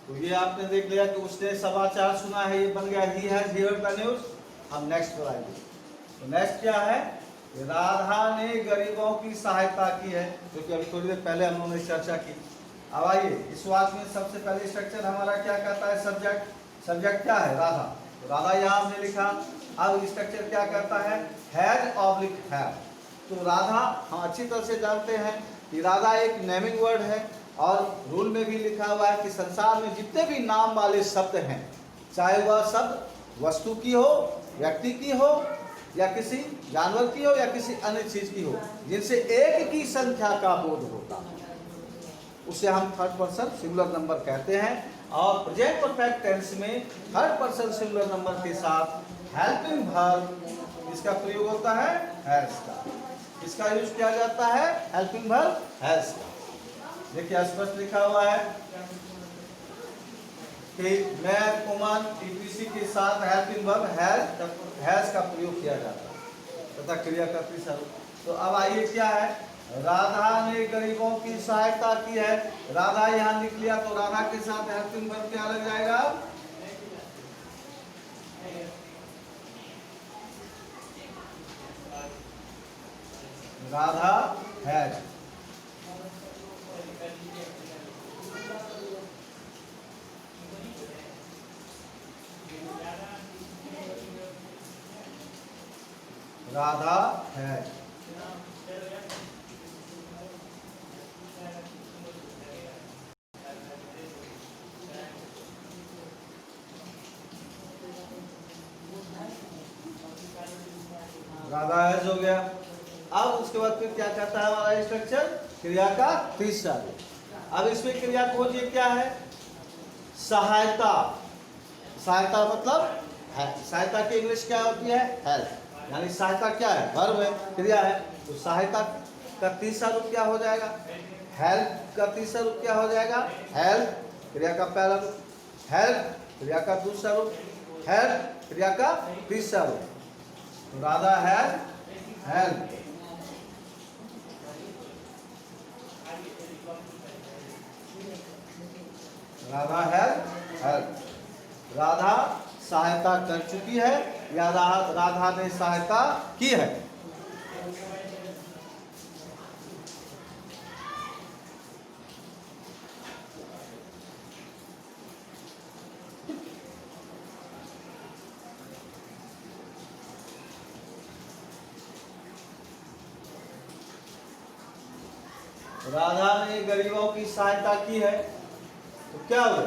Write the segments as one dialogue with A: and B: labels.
A: तो ये आपने देख लिया कि उसने समाचार सुना है, ये बन गया he has heard the news. हम नेक्स्ट पर आएंगे। तो नेक्स्ट क्या है, राधा ने गरीबों की सहायता की है, जो कि अभी थोड़ी देर पहले हम लोगों ने चर्चा की। अब आइए इस वाक्य में सबसे पहले स्ट्रक्चर हमारा क्या कहता है, सब्जेक्ट। सब्जेक्ट क्या है, राधा। तो राधा यहाँ हमने लिखा। अब स्ट्रक्चर क्या कहता है, हैज ऑब्लिक हैव। तो राधा हम अच्छी तरह से जानते हैं कि राधा एक नेमिंग वर्ड है, और रूल में भी लिखा हुआ है कि संसार में जितने भी नाम वाले शब्द हैं, चाहे वह शब्द वस्तु की हो, व्यक्ति की हो, या किसी जानवर की हो, या किसी अन्य चीज की हो, जिनसे एक की संख्या का बोध होता है, उसे हम थर्ड पर्सन सिंगुलर नंबर कहते हैं। और प्रेजेंट परफेक्ट टेंस में थर्ड पर्सन सिंगुलर नंबर के साथ हेल्पिंग वर्ब इसका प्रयोग होता है, हैज का। इसका यूज किया जाता है, हेल्पिंग वर्ब हैज का। देखिए स्पष्ट लिखा हुआ है कि मैं कुमान टीपीसी के साथ हेल्पिंग वर्ब हैज का प्रयोग किया जाता है तथा क्रिया करती स्वरूप। तो अब आइए क्या है, राधा ने गरीबों की सहायता की है। राधा यहाँ लिख लिया, तो राधा के साथ हेल्पिंग वर्ब क्या लग जाएगा, Radha has. Radha has. Radha has हो गया। अब उसके बाद फिर क्या कहता है हमारा स्ट्रक्चर, क्रिया का तीसरा रूप। अब इसमें क्रिया खोजिए क्या है, सहायता। सहायता मतलब है, सहायता की इंग्लिश क्या होती है, हेल्प। यानी सहायता क्या है, वर्ब है, क्रिया है। तो सहायता का तीसरा रूप क्या हो जाएगा, हेल्प का तीसरा रूप क्या हो जाएगा, हेल्प क्रिया का पहला रूप, हेल्प क्रिया का दूसरा रूप, हेल्प क्रिया का तीसरा रूप। तो Radha has help. Radha has help. Radha सहायता कर चुकी है, या राधा ने सहायता की है। राधा ने गरीबों की सहायता की है, तो क्या हुआ,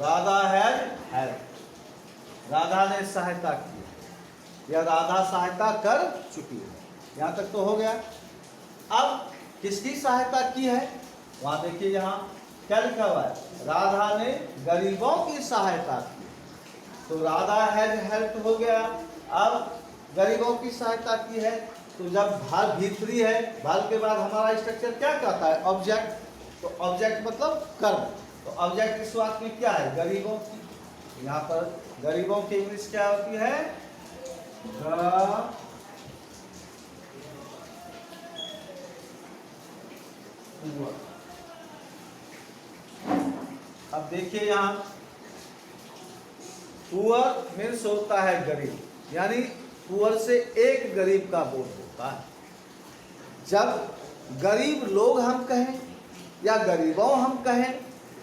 A: राधा हैज हेल्प। राधा ने सहायता की है, या राधा सहायता कर चुकी है। यहाँ तक तो हो गया। अब किसकी सहायता की है, वहां देखिए यहाँ क्या लिखा हुआ है, राधा ने गरीबों की सहायता की। तो राधा हैज हेल्प हो गया। अब गरीबों की सहायता की है, तो जब भाग भीतरी है, भाग के बाद हमारा स्ट्रक्चर क्या कहता है, ऑब्जेक्ट। तो ऑब्जेक्ट मतलब कर्म। तो ऑब्जेक्ट इस वाक्य में क्या है, गरीबों की। यहाँ पर गरीबों की इंग्लिश क्या होती है, अब देखिए यहाँ पुअर मीन्स होता है गरीब, यानी पुअर से एक गरीब का बोध होता है। जब गरीब लोग हम कहें या गरीबों हम कहें,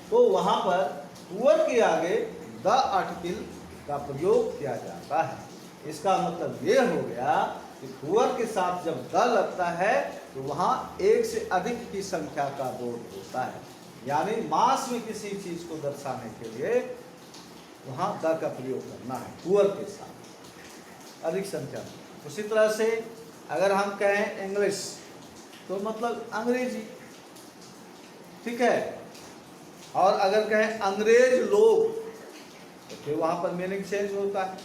A: तो वहां पर पुअर के आगे द आर्टिकल का प्रयोग किया जाता है। इसका मतलब ये हो गया कि पुअर के साथ जब द लगता है, तो वहां एक से अधिक की संख्या का बोध होता है। यानी मास में किसी चीज को दर्शाने के लिए वहां द का प्रयोग करना है, पुअर के साथ अधिक संख्या। उसी तरह से अगर हम कहें इंग्लिश, तो मतलब अंग्रेजी, ठीक है। और अगर कहें अंग्रेज लोग, तो फिर वहां पर मीनिंग चेंज होता है।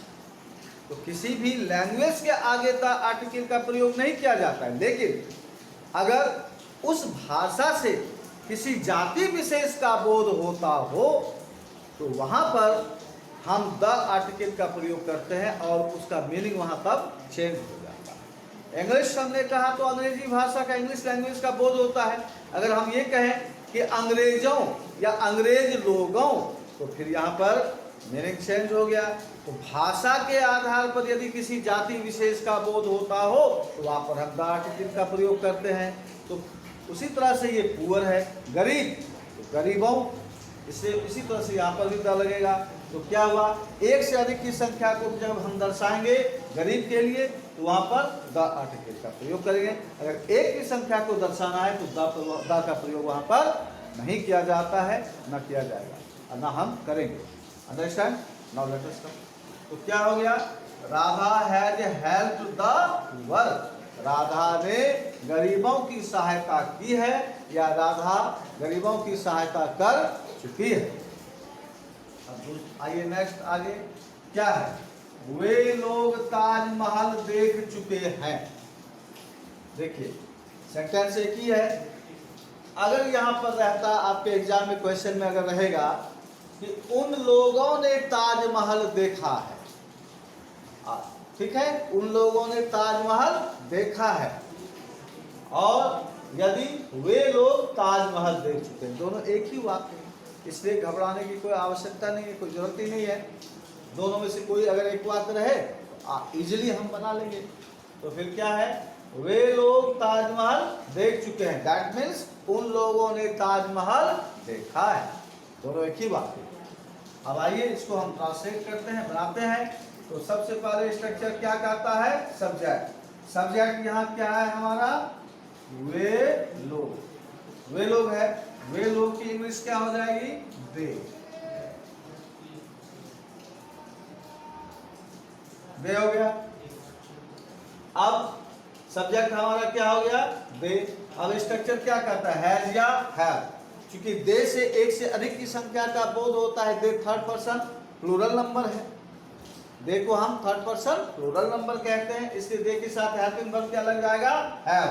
A: तो किसी भी लैंग्वेज के आगे द आर्टिकल का प्रयोग नहीं किया जाता है, लेकिन अगर उस भाषा से किसी जाति विशेष का बोध होता हो, तो वहां पर हम द आर्टिकल का प्रयोग करते हैं और उसका मीनिंग वहां तब चेंज हो जाता है। इंग्लिश हमने कहा तो अंग्रेजी भाषा का, इंग्लिश लैंग्वेज का बोध होता है। अगर हम ये कहें कि अंग्रेजों या अंग्रेज लोगों, तो फिर यहाँ पर मीनिंग चेंज हो गया। तो भाषा के आधार पर यदि किसी जाति विशेष का बोध होता हो तो वहाँ पर हम द आर्टिकल का प्रयोग करते हैं। तो उसी तरह से ये पुअर है, गरीब, तो गरीबों, इससे इसी तरह से यहाँ पर भी द लगेगा। तो क्या हुआ, एक से अधिक की संख्या को जब हम दर्शाएंगे गरीब के लिए तो वहाँ पर द आर्टिकल का प्रयोग करेंगे। अगर एक की संख्या को दर्शाना है तो द का प्रयोग वहाँ पर नहीं किया जाता है, न किया जाएगा, न हम करेंगे। अंडरस्टैंड? नाउ लेट अस कम। तो क्या हो गया, Radha has helped the poor, Radha ने गरीबों की सहायता की है या राधा गरीबों की सहायता कर चुकी है। अब आइए नेक्स्ट, आगे क्या है, वे लोग ताजमहल देख चुके हैं। देखिए सेंटेंस एक ही है। अगर यहाँ पर रहता, आपके एग्जाम में क्वेश्चन में अगर रहेगा कि उन लोगों ने ताजमहल देखा है, ठीक है, उन लोगों ने ताजमहल देखा है, और यदि वे लोग ताजमहल देख चुके हैं, दोनों एक ही वाक्य है, इसलिए घबराने की कोई आवश्यकता नहीं है, कोई जरूरत ही नहीं है। दोनों में से कोई अगर एक वाक्य रहे तो इजीली हम बना लेंगे। तो फिर क्या है, वे लोग ताजमहल देख चुके हैं, दैट मीन्स उन लोगों ने ताजमहल देखा है, दोनों एक ही बात है। अब आइए इसको हम ट्रांसलेट करते हैं, बनाते हैं। तो सबसे पहले स्ट्रक्चर क्या कहता है, सब्जेक्ट। सब्जेक्ट यहाँ क्या है हमारा, वे लोग, वे लोग है, वे लोग की इंग्लिश क्या हो जाएगी, दे, दे हो गया। अब सब्जेक्ट हमारा क्या हो गया, दे। अब स्ट्रक्चर क्या कहता है, हैज या हैव। क्योंकि दे से एक से अधिक की संख्या का बोध होता है, they third person plural number है, दे को हम थर्ड पर्सन प्लूरल नंबर कहते हैं, इसलिए दे के साथ हेल्पिंग वर्ब क्या लग जाएगा, हैव।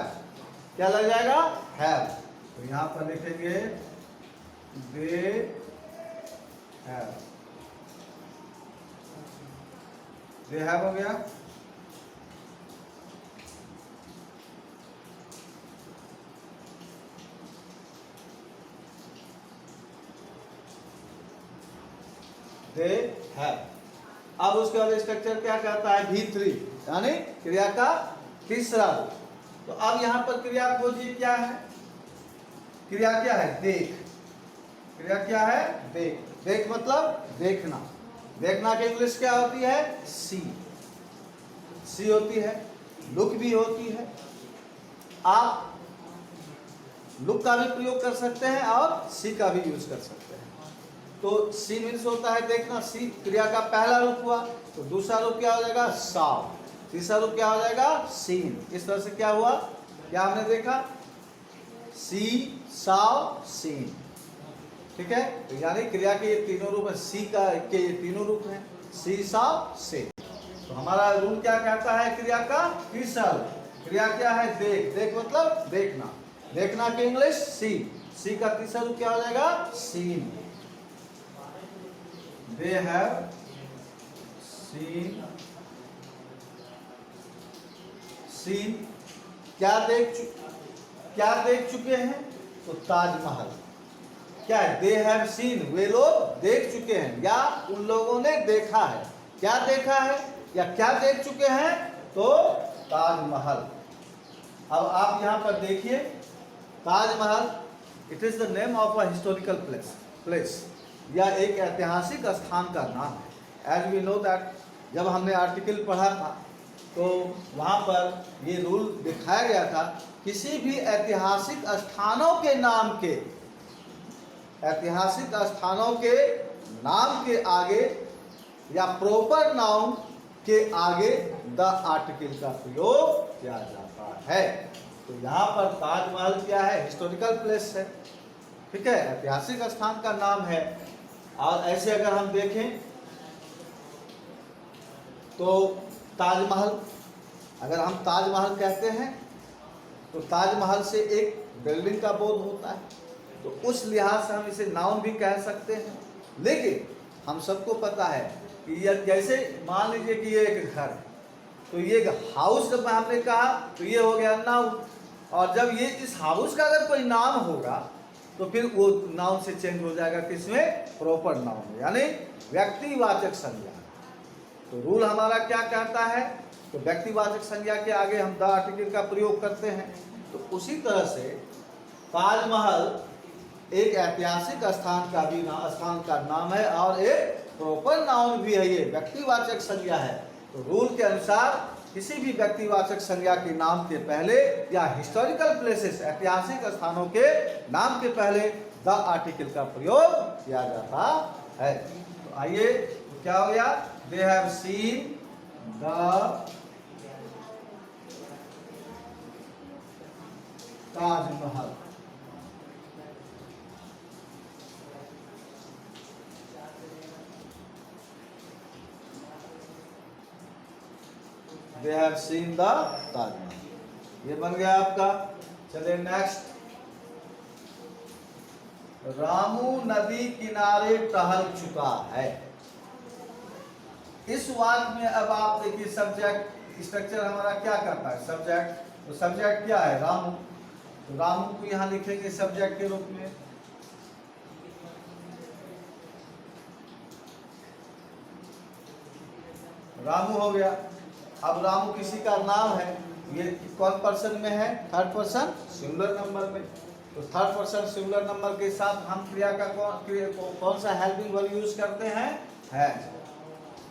A: क्या लग जाएगा, हैव। तो यहाँ पर लिखेंगे दे हैव, दे हैव हो गया। They have. अब उसके बाद स्ट्रक्चर क्या कहता है, V3, यानी क्रिया का तीसरा रूप। तो अब यहाँ पर क्रिया खोजिए, क्या है, क्रिया क्या है, देख। क्रिया क्या है, देख। देख मतलब देखना। देखना की इंग्लिश क्या होती है, सी। सी होती है, लुक भी होती है। आप लुक का भी प्रयोग कर सकते हैं और सी का भी यूज कर सकते हैं। तो सी मीन्स होता है देखना, सी क्रिया का पहला रूप हुआ। तो दूसरा रूप क्या हो जाएगा, साव। तीसरा रूप क्या हो जाएगा, सीन। इस तरह से क्या हुआ, क्या हमने देखा, सी, साव, सीन। ठीक है, तो यानी क्रिया के ये तीनों रूप है, सी का के ये तीनों रूप हैं, सी, साव, सीन। तो हमारा रूल क्या कहता है, क्रिया का तीसरा रूप। क्रिया क्या है, देख। देख मतलब देखना। देखना की इंग्लिश सी। सी का तीसरा रूप क्या हो जाएगा, scene. They have seen, seen क्या देख चुके हैं, तो ताजमहल। क्या है, दे हैव सीन, वे लोग देख चुके हैं या उन लोगों ने देखा है। क्या देखा है या क्या देख चुके हैं, तो ताजमहल। अब आप यहाँ पर देखिए, Taj Mahal it is the name of a historical place, या एक ऐतिहासिक स्थान का नाम है। एज वी नो दैट, जब हमने आर्टिकल पढ़ा था तो वहाँ पर ये रूल दिखाया गया था, किसी भी ऐतिहासिक स्थानों के नाम के, ऐतिहासिक स्थानों के नाम के आगे या प्रॉपर नाउन के आगे द आर्टिकल का प्रयोग किया जाता है। तो यहाँ पर ताजमहल क्या है, हिस्टोरिकल प्लेस है, ठीक है, ऐतिहासिक स्थान का नाम है। और ऐसे अगर हम देखें तो ताजमहल, अगर हम ताजमहल कहते हैं तो ताजमहल से एक बिल्डिंग का बोध होता है, तो उस लिहाज से हम इसे नाउन भी कह सकते हैं। लेकिन हम सबको पता है कि यह, जैसे मान लीजिए कि ये एक घर है, तो ये हाउस जब हमने कहा तो ये हो गया नाउन। और जब ये इस हाउस का अगर कोई नाम होगा तो फिर वो नाउन से चेंज हो जाएगा किसमें, प्रॉपर नाउन में, यानी व्यक्तिवाचक संज्ञा। तो रूल हमारा क्या कहता है, तो व्यक्तिवाचक संज्ञा के आगे हम द आर्टिकल का प्रयोग करते हैं। तो उसी तरह से ताजमहल एक ऐतिहासिक स्थान का नाम है और एक प्रॉपर नाउन भी है, ये व्यक्तिवाचक संज्ञा है। तो रूल के अनुसार किसी भी व्यक्तिवाचक संज्ञा के नाम के पहले या हिस्टोरिकल प्लेसेस ऐतिहासिक स्थानों के नाम के पहले द आर्टिकल का प्रयोग किया जाता है। तो आइए, तो क्या हो गया, they have seen the Taj Mahal. They have seen the Taj Mahal, ये बन गया आपका। चलिए नेक्स्ट, रामू नदी किनारे टहल चुका है। इस वाक्य में अब आप देखिए सब्जेक्ट स्ट्रक्चर हमारा क्या करता है, सब्जेक्ट। तो सब्जेक्ट क्या है, रामू। तो रामू को यहां लिखेंगे सब्जेक्ट के रूप में। रामू हो गया। अब रामू किसी का नाम है, ये कौन पर्सन में है, थर्ड पर्सन सिंगुलर नंबर में। तो थर्ड पर्सन सिंगुलर नंबर के साथ हम क्रिया का कौन सा हेल्पिंग वर्ब यूज करते हैं, हैज।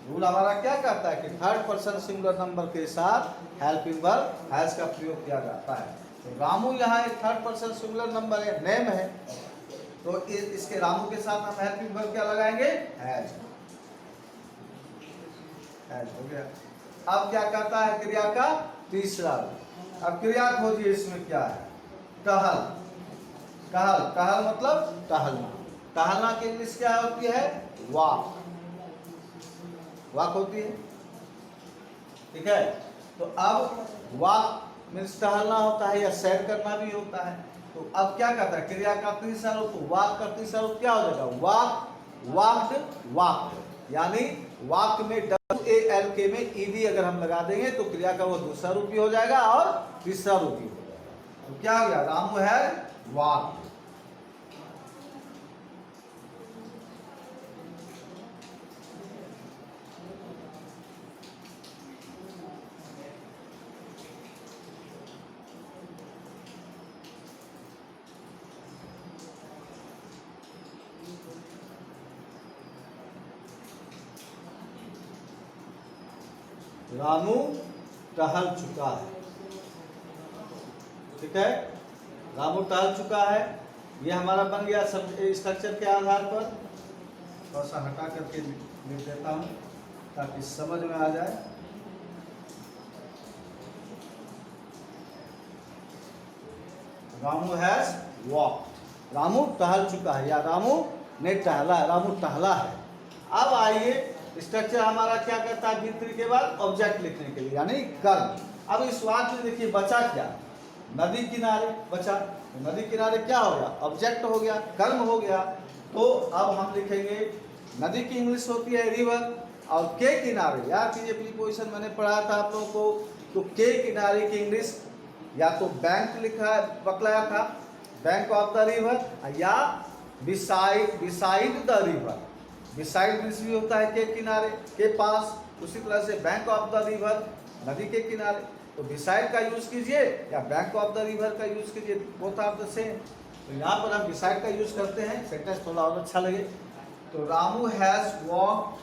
A: रूल हमारा क्या कहता है कि थर्ड पर्सन सिंगुलर नंबर के साथ हेल्पिंग वर्ब हैज का प्रयोग किया जाता है। तो रामू यहाँ एक थर्ड पर्सन सिंगुलर नंबर है, नेम है। तो इसके रामू के साथ हम हेल्पिंग वर्ब क्या लगाएंगे, हैज। हो गया। अब क्या करता है क्रिया का तीसरा। अब क्रिया खोजिए, इसमें क्या है, टहल। टहल, टहल मतलब टहलना। टहलना की इंग्लिश क्या होती है, वॉक। वॉक होती है, ठीक है। तो अब वॉक मीन्स टहलना होता है या सैर करना भी होता है। तो अब क्या करता है क्रिया का तीसरा रूप, वॉक का तीसरा रूप क्या हो जाएगा, वॉक, वॉक्ड, वॉक्ड। यानी वॉक में WALK में ED अगर हम लगा देंगे तो क्रिया का वो दूसरा रूप भी हो जाएगा और तीसरा रूप भी हो जाएगा। तो क्या हो गया, रामू है वॉक। रामू टहल चुका है, ठीक है। रामू टहल चुका है, ये हमारा बन गया सब स्ट्रक्चर के आधार पर। थोड़ा सा हटा करके लिख देता हूँ ताकि समझ में आ जाए। रामू हैज वॉक्ड, रामू टहल चुका है या रामू ने टहला है, रामू टहला है। अब आइए, स्ट्रक्चर हमारा क्या करता है, V3 के बाद ऑब्जेक्ट लिखने के लिए यानी कर्म। अब इस वाक्य में देखिए बचा क्या, नदी किनारे बचा। तो नदी किनारे क्या हो गया, ऑब्जेक्ट हो गया, कर्म हो गया। तो अब हम लिखेंगे, नदी की इंग्लिश होती है रिवर, और के किनारे, याद कीजिए प्रीपोजिशन मैंने पढ़ाया था आप लोगों को। तो के किनारे की इंग्लिश या तो बैंक लिखा बतलाया था, बैंक ऑफ द रिवर, या beside the river. Beside means भी होता है के किनारे, के पास। उसी तरह से बैंक ऑफ द रिवर, नदी के किनारे। तो बिसाइड का यूज कीजिए या बैंक ऑफ द रिवर का यूज कीजिए, बोथ आर द सेम। तो यहाँ पर हम बिसाइड का यूज करते हैं, सेंटेंस थोड़ा और अच्छा लगे। तो Ramu has walk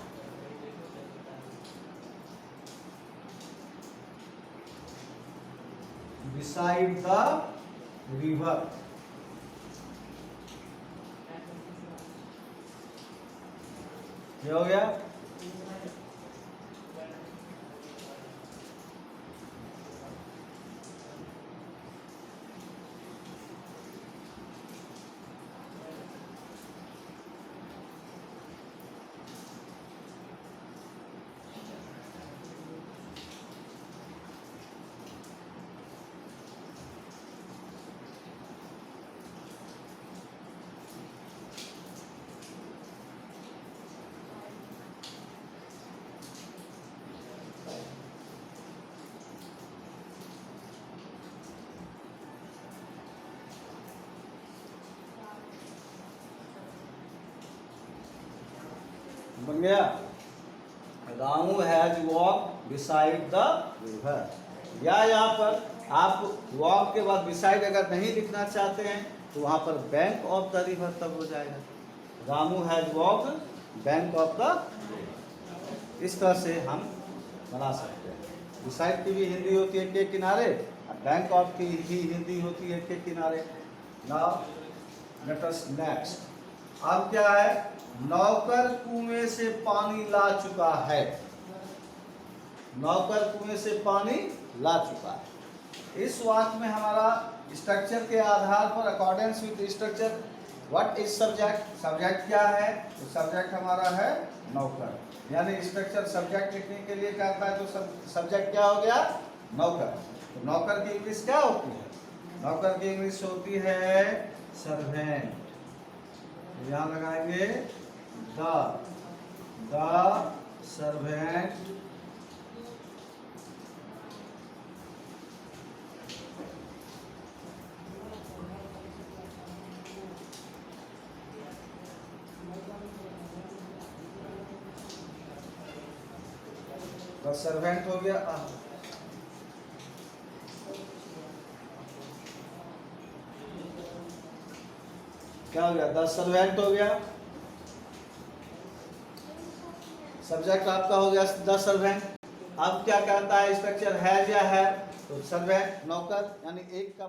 A: beside the river. ये हो गया। बन गया। Ramu has walk beside the river, या यहाँ पर आप वॉक के बाद बिसाइड अगर नहीं लिखना चाहते हैं तो वहाँ पर बैंक ऑफ द रिवर तब हो जाएगा। Ramu has walk bank of the, इस तरह से हम बना सकते हैं। बिसाइड की भी हिंदी होती है के किनारे, और बैंक ऑफ की ही हिंदी होती है के किनारे। Now let us next. अब क्या है, नौकर कुएं से पानी ला चुका है। नौकर कुएं से पानी ला चुका है। इस वाक्य में हमारा स्ट्रक्चर के आधार पर accordance with structure what is subject, subject क्या है, तो सब्जेक्ट हमारा है नौकर, यानी स्ट्रक्चर सब्जेक्ट लिखने के लिए कहता है तो सब्जेक्ट क्या हो गया, नौकर। तो नौकर की इंग्लिश क्या होती है, नौकर की इंग्लिश होती है सर्वेंट। यहाँ लगाएंगे द सर्वेंट सर्वेंट हो गया। क्या हो गया, द सर्वेंट हो गया। सब्जेक्ट आपका हो गया द सर्वेंट। अब क्या कहता है स्ट्रक्चर, है या है, तो सर्वेंट नौकर, यानी एक का